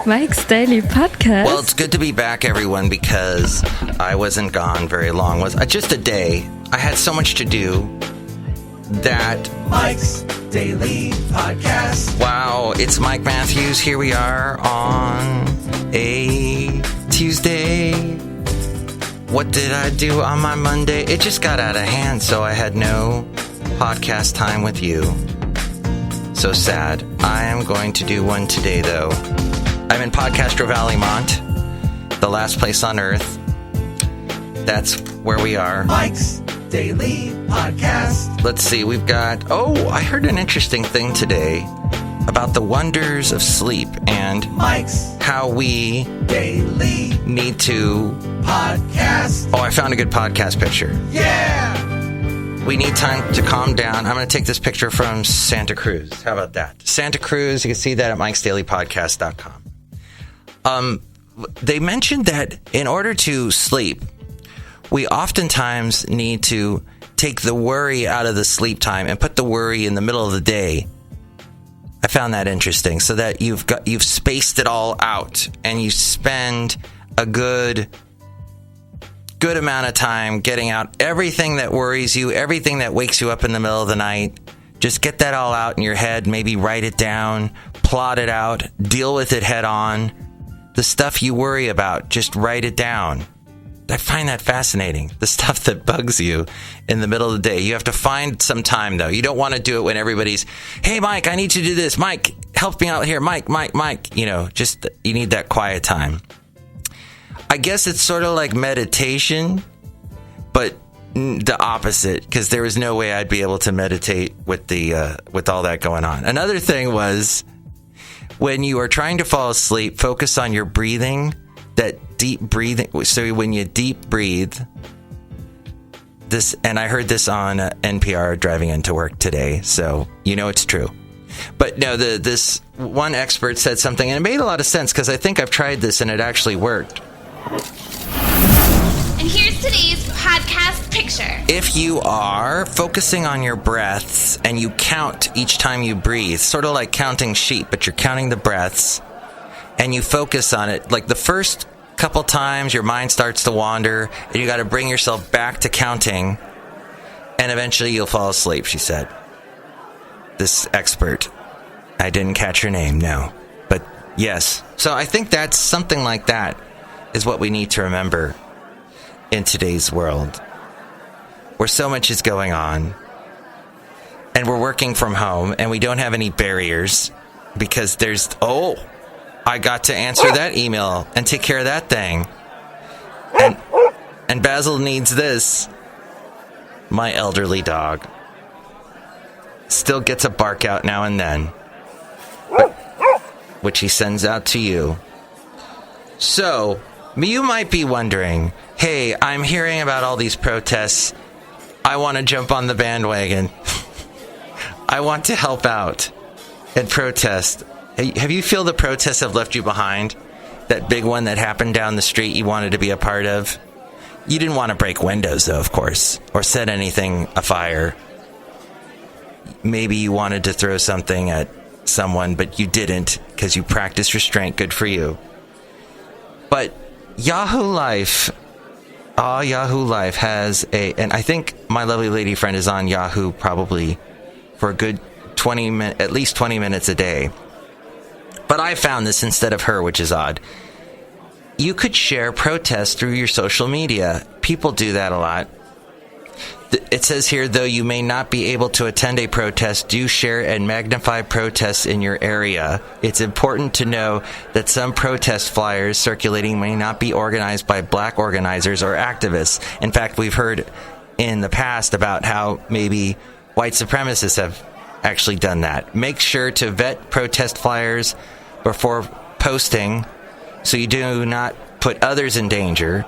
Mike's Daily Podcast. Well, it's good to be back, everyone, because I wasn't gone very long. Was just a day. I had so much to do that... Mike's Daily Podcast. Wow, it's Mike Matthews. Here we are on a Tuesday. What did I do on my Monday? It just got out of hand, so I had no podcast time with you. So sad. I am going to do one today, though. I'm in Podcastro Valleymont, the last place on earth. That's where we are. Mike's Daily Podcast. Let's see, we've got... Oh, I heard an interesting thing today about the wonders of sleep and Mike's how we Daily need to... Podcast. Oh, I found a good podcast picture. Yeah! We need time to calm down. I'm going to take this picture from Santa Cruz. How about that? Santa Cruz, you can see that at mikesdailypodcast.com. They mentioned that in order to sleep, we oftentimes need to take the worry out of the sleep time and put the worry in the middle of the day. I found that interesting, so that you've spaced it all out and you spend a good amount of time getting out everything that worries you, everything that wakes you up in the middle of the night. Just get that all out in your head. Maybe write it down, plot it out, deal with it head on. The stuff you worry about, just write it down. I find that fascinating. The stuff that bugs you in the middle of the day. You have to find some time, though. You don't want to do it when everybody's, hey, Mike, I need you to do this. Mike, help me out here. Mike. You know, just you need that quiet time. I guess it's sort of like meditation, but the opposite, because there was no way I'd be able to meditate with with all that going on. Another thing was, when you are trying to fall asleep, focus on your breathing, that deep breathing. So when you deep breathe, this, and I heard this on NPR driving into work today, so you know it's true. But no, this one expert said something, and it made a lot of sense, because I think I've tried this and it actually worked. And here's today's podcast picture. If you are focusing on your breaths and you count each time you breathe, sort of like counting sheep, but you're counting the breaths, and you focus on it, like the first couple times your mind starts to wander, and you got to bring yourself back to counting, and eventually you'll fall asleep, she said. This expert. I didn't catch her name, no. But yes. So I think that's something like that is what we need to remember in today's world, where so much is going on, and we're working from home, and we don't have any barriers, because there's, I got to answer that email and take care of that thing, and Basil needs this. My elderly dog still gets a bark out now and then, which he sends out to you. So you might be wondering, hey, I'm hearing about all these protests. I want to jump on the bandwagon. I want to help out and protest. Have you feel the protests have left you behind? That big one that happened down the street you wanted to be a part of? You didn't want to break windows, though, of course, or set anything afire. Maybe you wanted to throw something at someone, but you didn't, because you practiced restraint. Good for you. But Yahoo Life has and I think my lovely lady friend is on Yahoo probably for a good 20 minutes, at least 20 minutes a day. But I found this instead of her, which is odd. You could share protests through your social media. People do that a lot. It says here, though you may not be able to attend a protest, do share and magnify protests in your area. It's important to know that some protest flyers circulating may not be organized by black organizers or activists. In fact, we've heard in the past about how maybe white supremacists have actually done that. Make sure to vet protest flyers before posting so you do not put others in danger.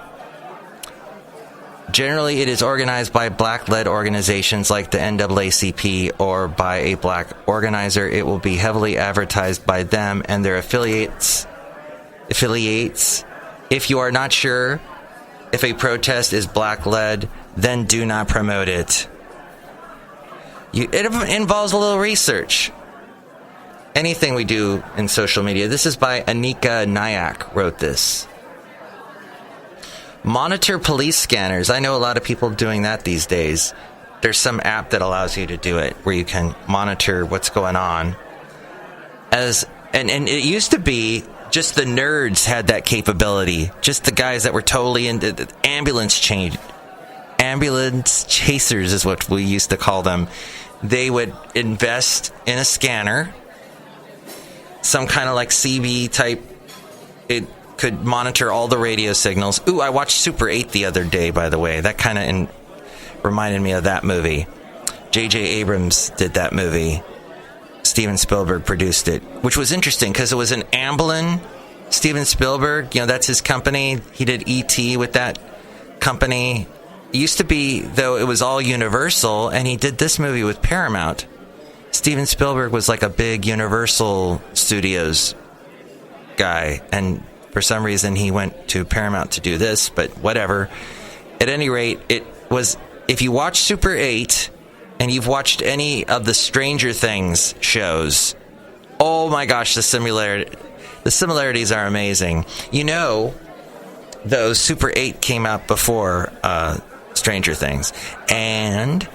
Generally, it is organized by black-led organizations like the NAACP or by a black organizer. It will be heavily advertised by them and their affiliates. If you are not sure if a protest is black-led, then do not promote it. It involves a little research. anything we do in social media. This is by Anika Nyack, wrote this. Monitor police scanners. I know a lot of people doing that these days. There's some app that allows you to do it where you can monitor what's going on. And it used to be just the nerds had that capability. Just the guys that were totally into the ambulance chasers is what we used to call them. They would invest in a scanner, some kind of like CB type. It could monitor all the radio signals. Ooh, I watched Super 8 the other day, by the way. That kind of reminded me of that movie. J.J. Abrams did that movie. Steven Spielberg produced it, which was interesting because it was an Amblin. Steven Spielberg, that's his company. He did E.T. with that company. It used to be, though, it was all Universal, and he did this movie with Paramount. Steven Spielberg was like a big Universal Studios guy, and for some reason he went to Paramount to do this, but whatever. At any rate, it was, if you watch Super 8 and you've watched any of the Stranger Things shows, oh my gosh, the similarities are amazing. Though Super 8 came out before Stranger Things, and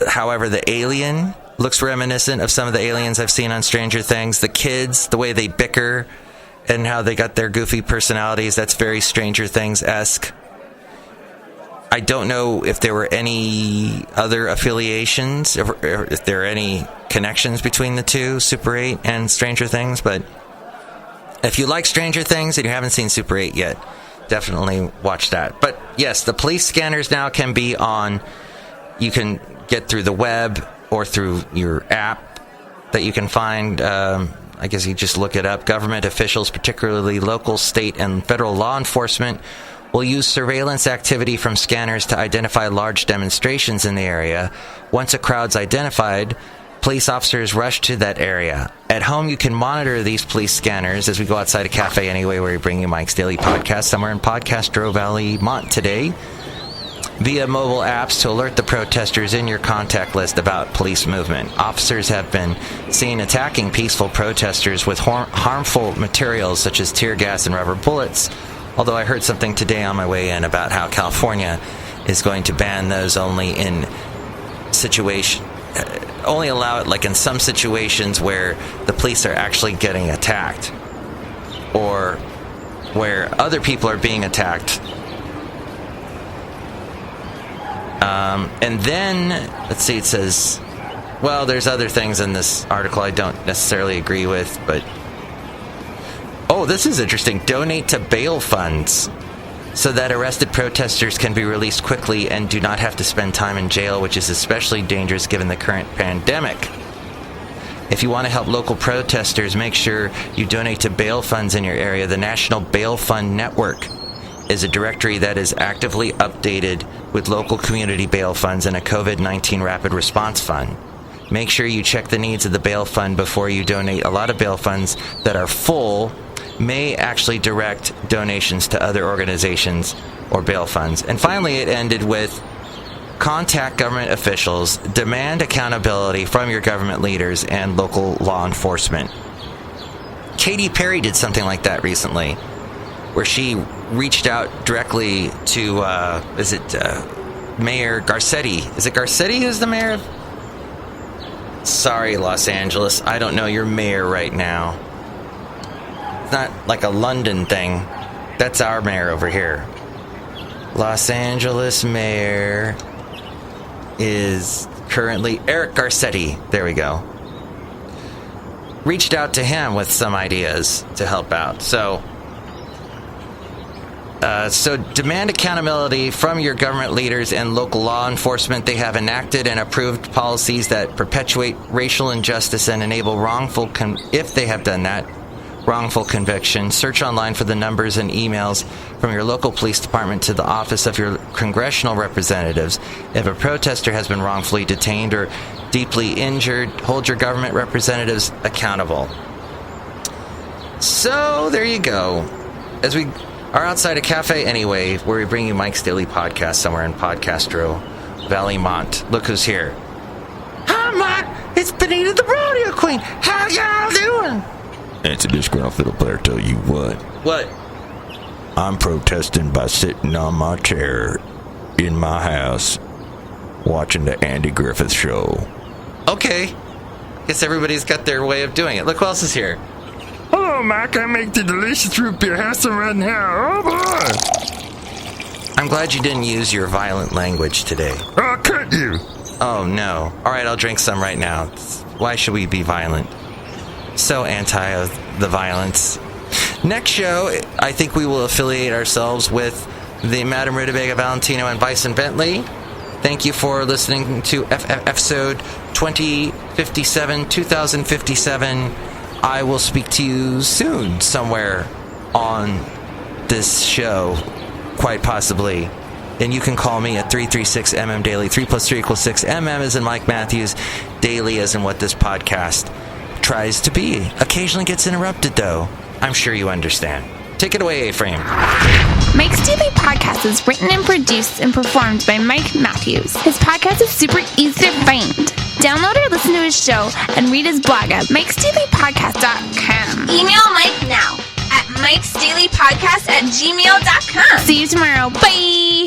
however the alien looks reminiscent of some of the aliens I've seen on Stranger Things. The kids, the way they bicker and how they got their goofy personalities, that's very Stranger Things-esque. I don't know if there were any other affiliations, or if there are any connections between the two, Super 8 and Stranger Things, but if you like Stranger Things and you haven't seen Super 8 yet, definitely watch that. But yes, the police scanners now can be on, you can get through the web or through your app that you can find. I guess you just look it up. Government officials, particularly local, state, and federal law enforcement, will use surveillance activity from scanners to identify large demonstrations in the area. Once a crowd's identified, police officers rush to that area. At home, you can monitor these police scanners as we go outside a cafe anyway, where we bring you Mike's Daily Podcast, somewhere in Podcastro Valley, Mont today, via mobile apps to alert the protesters in your contact list about police movement. Officers have been seen attacking peaceful protesters with harmful materials such as tear gas and rubber bullets, although I heard something today on my way in about how California is going to ban those only in only allow it like in some situations where the police are actually getting attacked or where other people are being attacked. And then, let's see, it says, well, there's other things in this article I don't necessarily agree with, but oh, this is interesting. Donate to bail funds so that arrested protesters can be released quickly and do not have to spend time in jail, which is especially dangerous given the current pandemic. If you want to help local protesters, make sure you donate to bail funds in your area. The National Bail Fund Network is a directory that is actively updated with local community bail funds and a COVID-19 rapid response fund. Make sure you check the needs of the bail fund before you donate. A lot of bail funds that are full may actually direct donations to other organizations or bail funds. And finally, it ended with contact government officials, demand accountability from your government leaders and local law enforcement. Katy Perry did something like that recently, where she reached out directly to, Mayor Garcetti. Is it Garcetti who's the mayor of? Sorry, Los Angeles. I don't know your mayor right now. It's not like a London thing. That's our mayor over here. Los Angeles mayor is currently Eric Garcetti. There we go. Reached out to him with some ideas to help out. So demand accountability from your government leaders and local law enforcement. They have enacted and approved policies that perpetuate racial injustice and enable if they have done that, wrongful conviction. Search online for the numbers and emails from your local police department to the office of your congressional representatives. If a protester has been wrongfully detained or deeply injured, hold your government representatives accountable. So there you go. As we are outside a cafe anyway, where we bring you Mike's Daily Podcast, somewhere in Podcastro Valley, Mont. Look who's here. Hi, Mike. It's Benita the Rodeo Queen. How y'all doing? Answer this gruff little player, tell you what. What? I'm protesting by sitting on my chair in my house watching the Andy Griffith Show. Okay. Guess everybody's got their way of doing it. Look who else is here. Hello, Mike. I make the delicious root beer. Have some right now. Oh, boy. I'm glad you didn't use your violent language today. I'll cut you. Oh, no. All right, I'll drink some right now. Why should we be violent? So anti the violence. Next show, I think we will affiliate ourselves with the Madame Rutabaga Valentino and Bison Bentley. Thank you for listening to episode 2057. I will speak to you soon somewhere on this show, quite possibly. And you can call me at 336MM Daily. 3 + 3 = 6. MM as in Mike Matthews. Daily as in what this podcast tries to be. Occasionally gets interrupted, though. I'm sure you understand. Take it away, A-Frame. Mike's Daily Podcast is written and produced and performed by Mike Matthews. His podcast is super easy to find. Download or listen to his show and read his blog at mikesdailypodcast.com. Email Mike now at mikesdailypodcast@gmail.com. See you tomorrow. Bye!